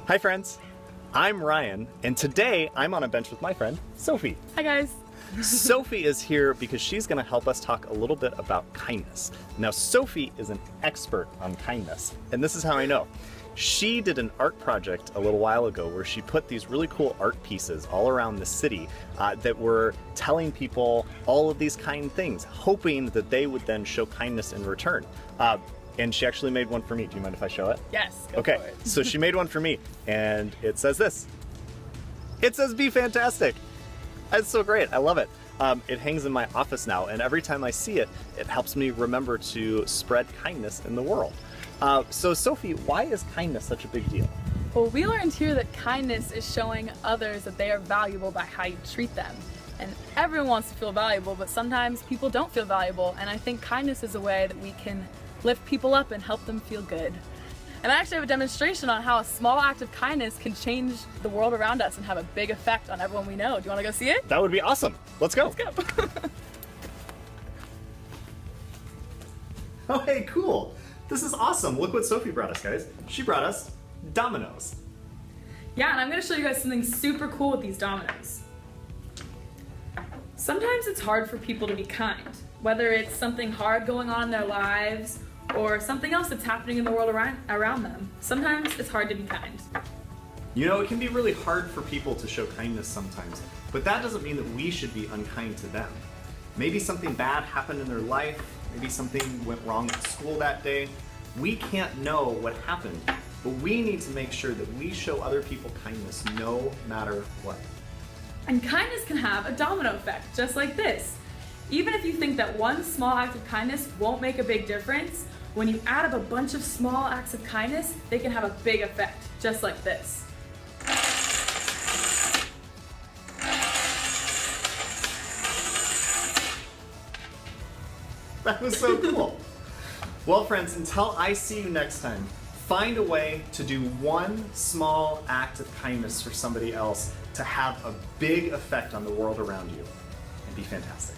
Hi friends, I'm Ryan, and today I'm on a bench with my friend, Sophie. Hi guys. Sophie is here because she's going to help us talk a little bit about kindness. Now, Sophie is an expert on kindness, and this is how I know. She did an art project a little while ago where she put these really cool art pieces all around the city that were telling people all of these kind things, hoping that they would then show kindness in return. And she actually made one for me. Do you mind if I show it? Yes, go Okay, for it. so she made one for me, and it says this. It says, "Be fantastic." It's so great. I love it. It hangs in my office now, and every time I see it, it helps me remember to spread kindness in the world. So Sophie, why is kindness such a big deal? Well, we learned here that kindness is showing others that they are valuable by how you treat them. And everyone wants to feel valuable, but sometimes people don't feel valuable, and I think kindness is a way that we can lift people up and help them feel good. And I actually have a demonstration on how a small act of kindness can change the world around us and have a big effect on everyone we know. Do you want to go see it? That would be awesome. Let's go. Let's go. Oh, hey, cool. This is awesome. Look what Sophie brought us, guys. She brought us Dominos. Yeah, and I'm going to show you guys something super cool with these Dominos. Sometimes it's hard for people to be kind, whether it's something hard going on in their lives or something else that's happening in the world around them. Sometimes it's hard to be kind. You know, it can be really hard for people to show kindness sometimes, but that doesn't mean that we should be unkind to them. Maybe something bad happened in their life, maybe something went wrong at school that day. We can't know what happened, but we need to make sure that we show other people kindness no matter what. And kindness can have a domino effect, just like this. Even if you think that one small act of kindness won't make a big difference, when you add up a bunch of small acts of kindness, they can have a big effect, just like this. That was so cool. Well, friends, until I see you next time, find a way to do one small act of kindness for somebody else to have a big effect on the world around you, and be fantastic.